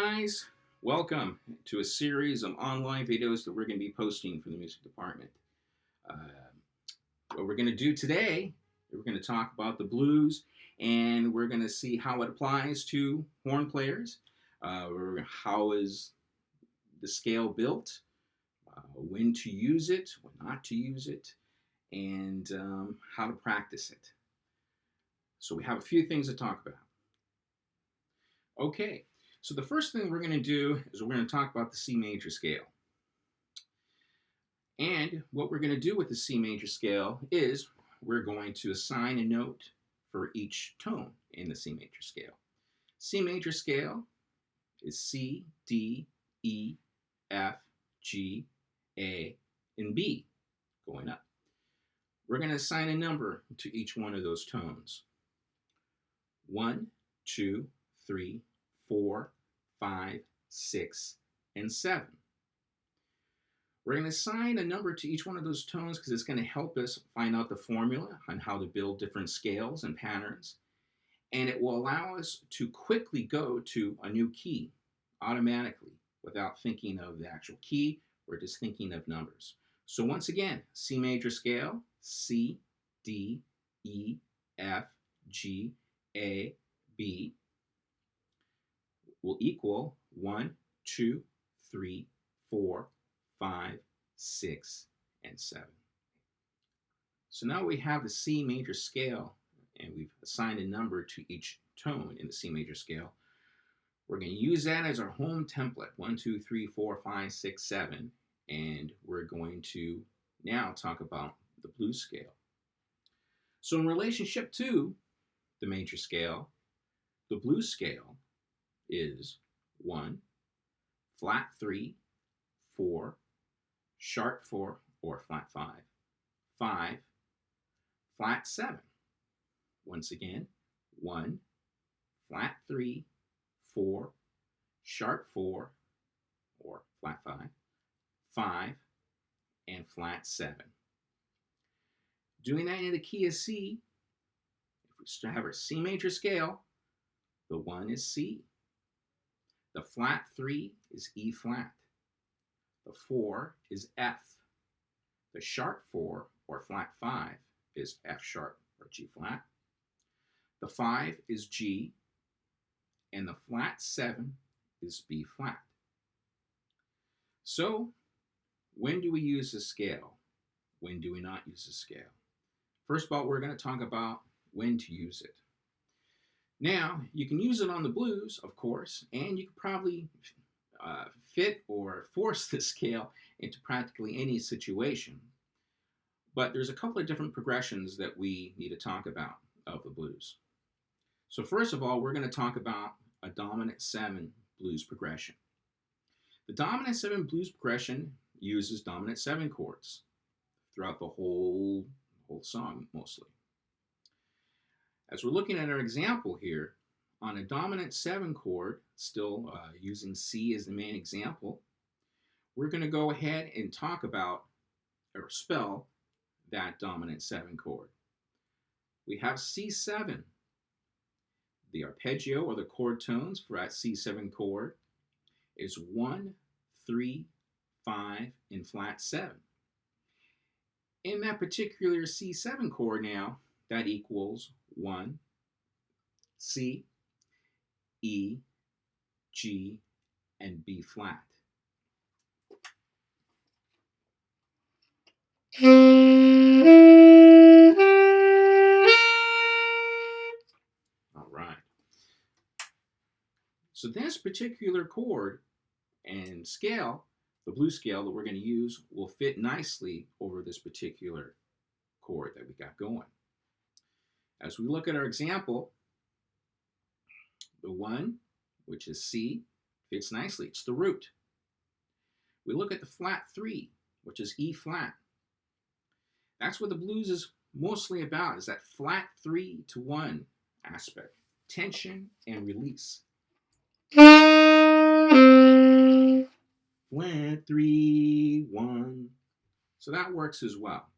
guys, welcome to a series of online videos that we're going to be posting for the music department. Uh, what we're going to do today, we're going to talk about the blues, and we're going to see how it applies to horn players, how is the scale built, when to use it, when not to use it, and how to practice it. So we have a few things to talk about. Okay. So the first thing we're going to do is we're going to talk about the C major scale. And what we're going to do with the C major scale is we're going to assign a note for each tone in the C major scale. C major scale is C, D, E, F, G, A, and B going up. We're going to assign a number to each one of those tones. 1, 2, 3, 4, 5, 6, and 7. We're going to assign a number to each one of those tones because it's going to help us find out the formula on how to build different scales and patterns. And it will allow us to quickly go to a new key automatically without thinking of the actual key. We're just thinking of numbers. So once again, C major scale, C, D, E, F, G, A, B, will equal 1, 2, 3, 4, 5, 6, and 7. So now we have the C major scale, and we've assigned a number to each tone in the C major scale. We're going to use that as our home template, 1, 2, 3, 4, 5, 6, 7, and we're going to now talk about the blues scale. So in relationship to the major scale, the blues scale is 1, flat 3, 4, sharp 4 or flat 5, 5, flat 7. Once again, 1, flat 3, 4, sharp 4 or flat 5, 5, and flat 7. Doing that in the key of C, if we have our C major scale, the 1 is C. The flat 3 is E flat. The 4 is F. The sharp 4 or flat 5 is F sharp or G flat. The 5 is G. And the flat 7 is B flat. So when do we use the scale? When do we not use the scale? First of all, we're going to talk about when to use it. Now, you can use it on the blues, of course, and you can probably fit or force the scale into practically any situation. But there's a couple of different progressions that we need to talk about of the blues. So first of all, we're going to talk about a dominant 7 blues progression. The dominant 7 blues progression uses dominant 7 chords throughout the whole song, mostly. As we're looking at our example here, on a dominant 7 chord, still using C as the main example, we're going to go ahead and talk about or spell that dominant 7 chord. We have C7. The arpeggio or the chord tones for that C7 chord is 1, 3, 5, and flat 7. In that particular C7 chord now, that equals 1, C, E, G, and B flat. All right. So this particular chord and scale, the blues scale that we're going to use, will fit nicely over this particular chord that we got going. As we look at our example, the 1, which is C, fits nicely. It's the root. We look at the flat 3, which is E flat. That's what the blues is mostly about, is that flat 3 to 1 aspect. Tension and release. Flat 3, 1. So that works as well.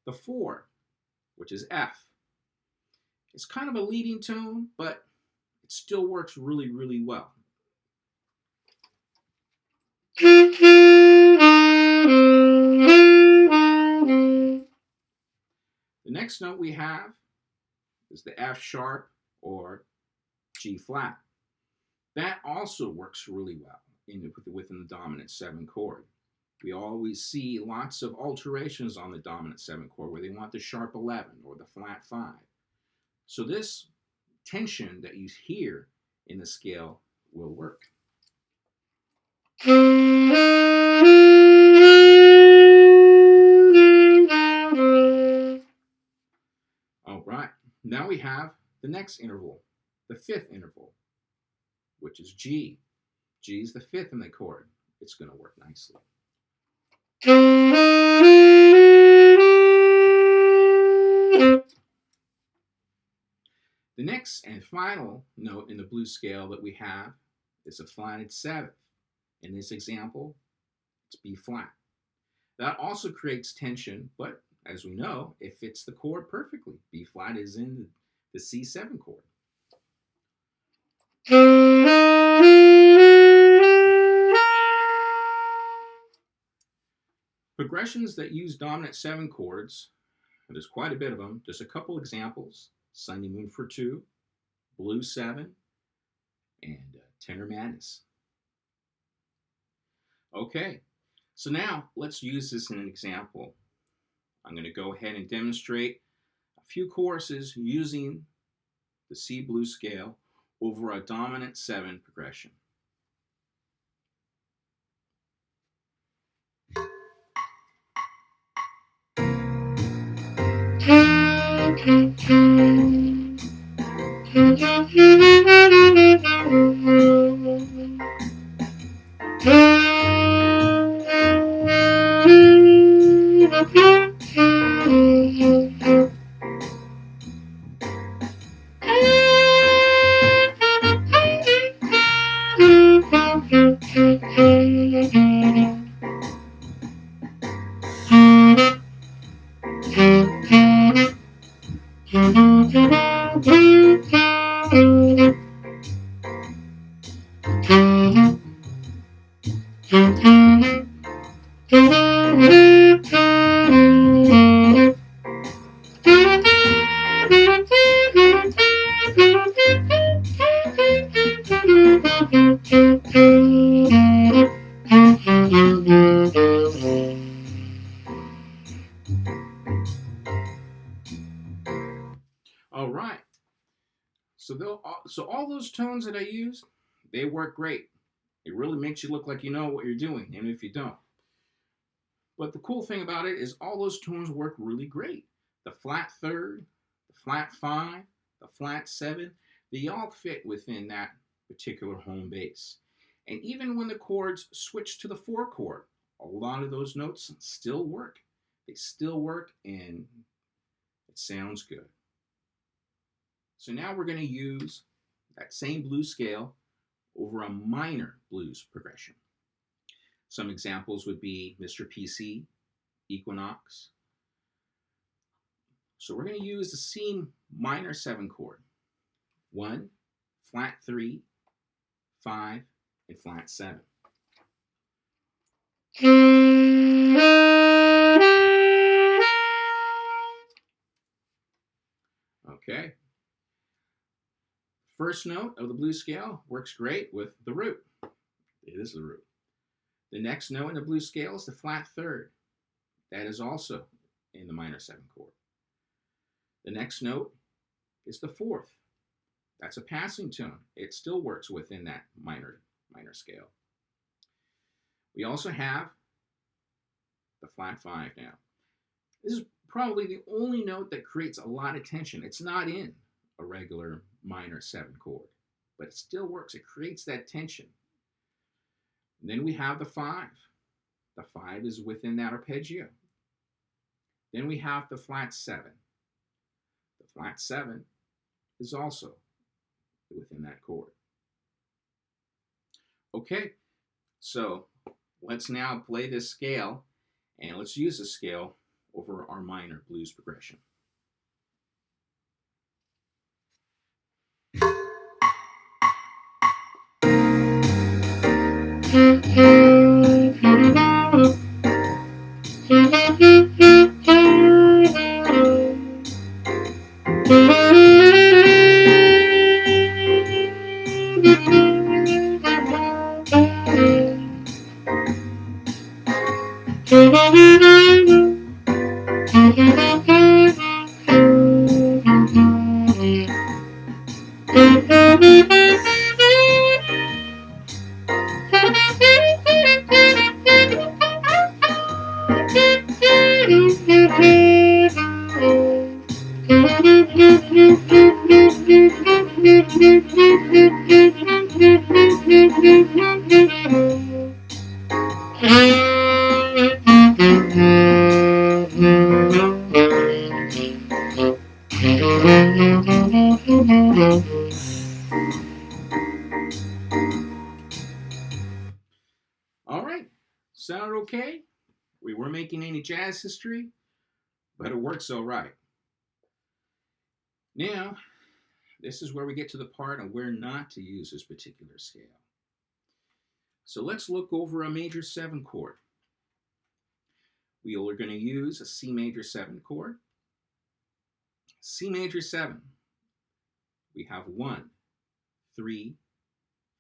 The 4, which is F, it's kind of a leading tone, but it still works really, really well. next note we have is the F sharp or G flat. That also works really well within the dominant 7 chord. We always see lots of alterations on the dominant 7 chord where they want the sharp 11 or the flat 5. So this tension that you hear in the scale will work. All right, now we have the next interval, the 5th interval, which is G. G is the 5th in the chord. It's going to work nicely. The next and final note in the blues scale that we have is a flatted 7th. In this example, it's B flat. That also creates tension, but as we know, it fits the chord perfectly. B flat is in the C7 chord. Progressions that use dominant 7 chords, there's quite a bit of them. Just a couple examples: Sunday Moon for 2, Blues 7, and Tenor Madness. Okay, so now let's use this in an example. I'm going to go ahead and demonstrate a few choruses using the C blues scale over a dominant 7 progression. All right. So all those tones that I use, they work great. It really makes you look like you know what you're doing, even if you don't. But the cool thing about it is all those tones work really great. The flat 3rd, the flat 5, the flat 7, they all fit within that particular home base. And even when the chords switch to the 4 chord, a lot of those notes still work. They still work, and it sounds good. So now we're going to use that same blues scale over a minor blues progression. Some examples would be Mr. PC, Equinox. So we're going to use the C minor 7 chord. 1, flat 3, 5, and flat 7. Okay. First note of the blues scale works great with the root. It is the root. The next note in the blues scale is the flat 3rd. That is also in the minor 7 chord. The next note is the 4th. That's a passing tone. It still works within that minor scale. We also have the flat 5 now. This is probably the only note that creates a lot of tension. It's not in a regular minor 7 chord, but it still works. It creates that tension. And then we have the 5. The 5 is within that arpeggio. Then we have the flat 7. The flat 7 is also within that chord. Okay, so let's now play this scale, and let's use this scale over our minor blues progression. All right, sound okay? We weren't making any jazz history, but it works all right. Now, this is where we get to the part of where not to use this particular scale. So let's look over a major 7 chord. We are going to use a C major 7 chord. C major 7. We have 1, 3,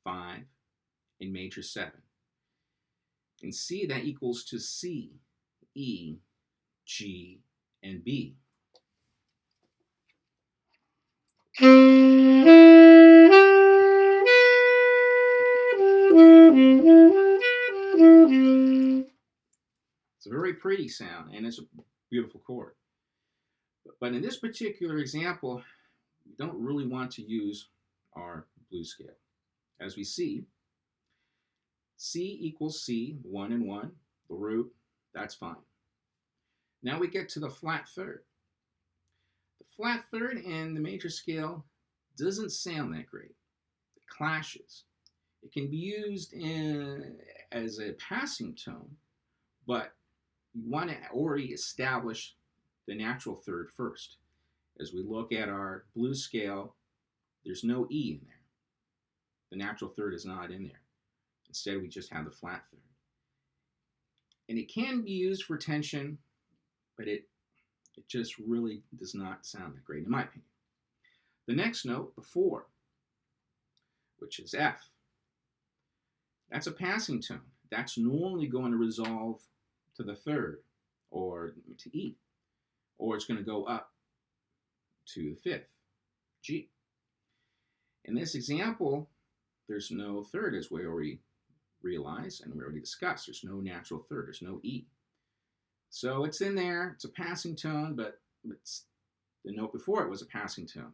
5, in major 7. In C, that equals to C, E, G, and B. It's a very pretty sound, and it's a beautiful chord. But in this particular example, we don't really want to use our blues scale. As we see, C equals C, 1 and 1, the root, that's fine. Now we get to the flat third. The flat third in the major scale doesn't sound that great. It clashes. It can be used as a passing tone, but you want to already establish the natural third first. As we look at our blues scale, there's no E in there. The natural third is not in there. Instead, we just have the flat third. And it can be used for tension, but it just really does not sound that great, in my opinion. The next note, the 4, which is F, that's a passing tone. That's normally going to resolve to the third, or to E, or it's going to go up to the 5th, G. In this example, there's no third, as we already realized and we already discussed. There's no natural third, there's no E. So it's in there, it's a passing tone, but it's, the note before it was a passing tone.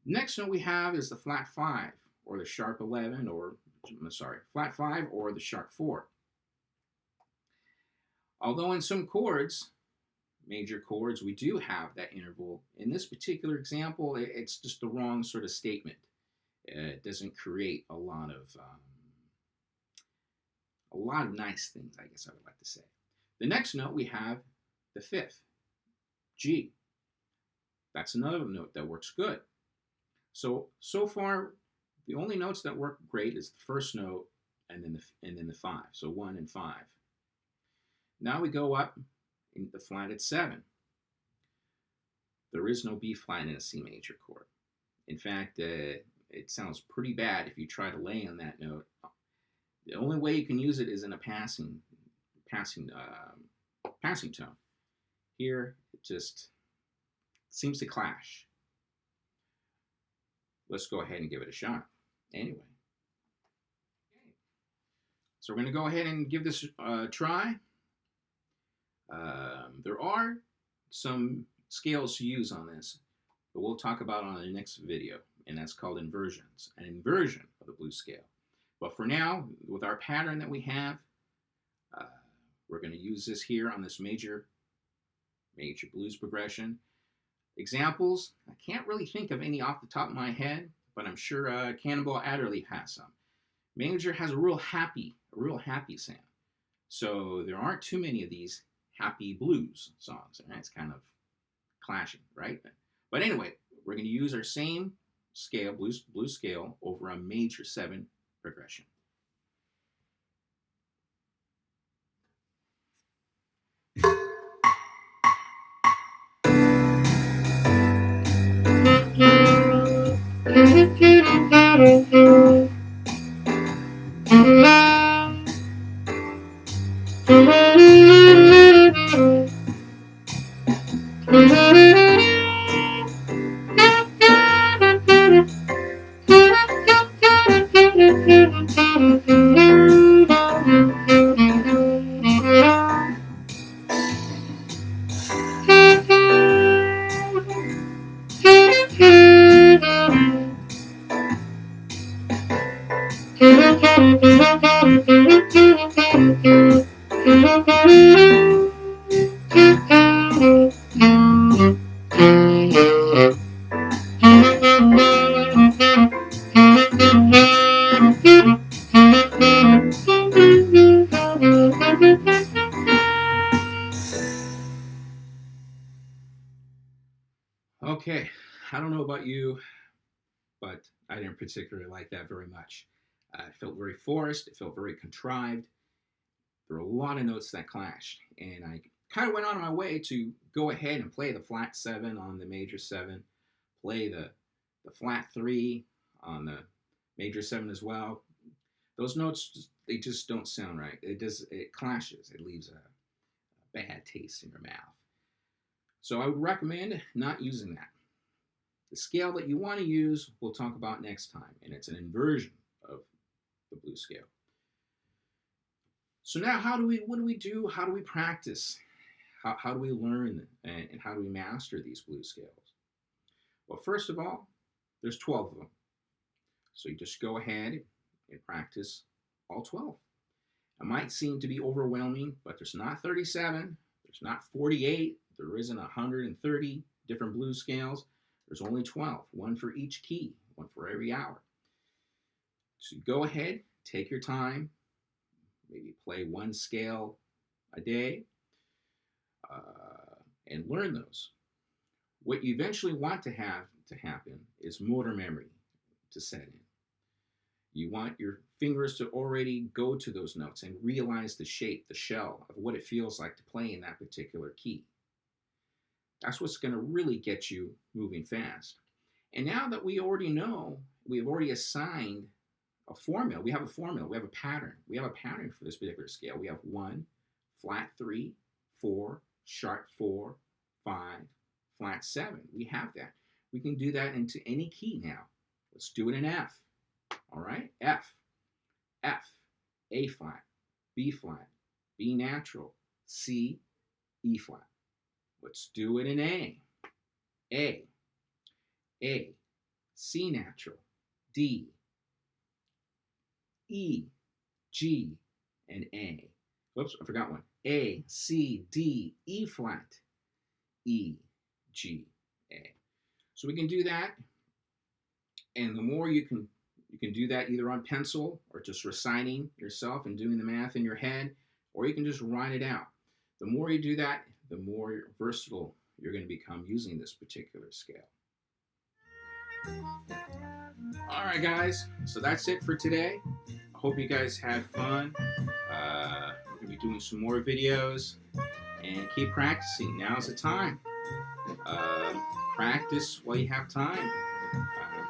Next note we have is the flat 5, or the sharp 11, or, flat 5 or the sharp 4. Although in some chords, major chords, we do have that interval. In this particular example, it's just the wrong sort of statement. It doesn't create a lot of nice things, I guess I would like to say. The next note we have the 5th, G. That's another note that works good. So far, the only notes that work great is the first note and then the 5. So 1 and 5. Now we go up in the flatted 7. There is no B flat in a C major chord. In fact, it sounds pretty bad if you try to lay on that note. The only way you can use it is in a passing tone. Here, it just seems to clash. Let's go ahead and give it a shot. Anyway. So we're going to go ahead and give this a try. There are some scales to use on this, but we'll talk about it on the next video, and that's called inversions, an inversion of the blues scale. But for now, with our pattern that we have, we're going to use this here on this major blues progression. Examples, I can't really think of any off the top of my head, but I'm sure Cannonball Adderley has some. Major has a real happy sound. So there aren't too many of these happy blues songs, and that's kind of clashing, right? But anyway, we're going to use our same scale, blues scale, over a major 7 progression. Okay, I don't know about you, but I didn't particularly like that very much. It felt very forced, it felt very contrived. There were a lot of notes that clashed, and I kind of went on my way to go ahead and play the flat 7 on the major 7, play the flat 3 on the major 7 as well. Those notes, they just don't sound right. It clashes. It leaves a bad taste in your mouth. So I would recommend not using that. The scale that you want to use, we'll talk about next time, and it's an inversion of the blues scale. So now what do we do? How do we practice? How do we learn and how do we master these blues scales? Well, first of all, there's 12 of them. So you just go ahead and practice all 12. It might seem to be overwhelming, but there's not 37, there's not 48, there isn't 130 different blues scales. There's only 12, one for each key, one for every hour. So go ahead, take your time, maybe play one scale a day, and learn those. What you eventually want to have to happen is motor memory to set in. You want your fingers to already go to those notes and realize the shape, the shell of what it feels like to play in that particular key. That's what's going to really get you moving fast. And now that we already know, we've already assigned a formula. We have a formula. We have a pattern. We have a pattern for this particular scale. We have 1, flat 3, 4, sharp 4, 5, flat 7. We have that. We can do that into any key now. Let's do it in F. All right? F, A flat, B flat, B natural, C, E flat. Let's do it in A, C natural, D, E, G, and A. Whoops, I forgot one. A, C, D, E flat, E, G, A. So we can do that, and the more you can do that either on pencil or just reciting yourself and doing the math in your head, or you can just write it out. The more you do that, the more versatile you're going to become using this particular scale. All right, guys, so that's it for today. I hope you guys had fun. We're going to be doing some more videos, and keep practicing. Now's the time. Practice while you have time.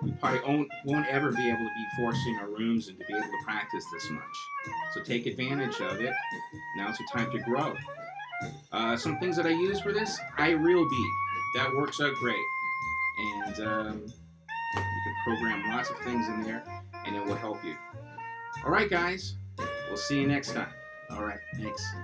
We probably won't ever be able to be forced in our rooms and to be able to practice this much. So take advantage of it. Now's the time to grow. Some things that I use for this, iRealBeat. That works out great. And you can program lots of things in there, and it will help you. All right, guys. We'll see you next time. All right. Thanks.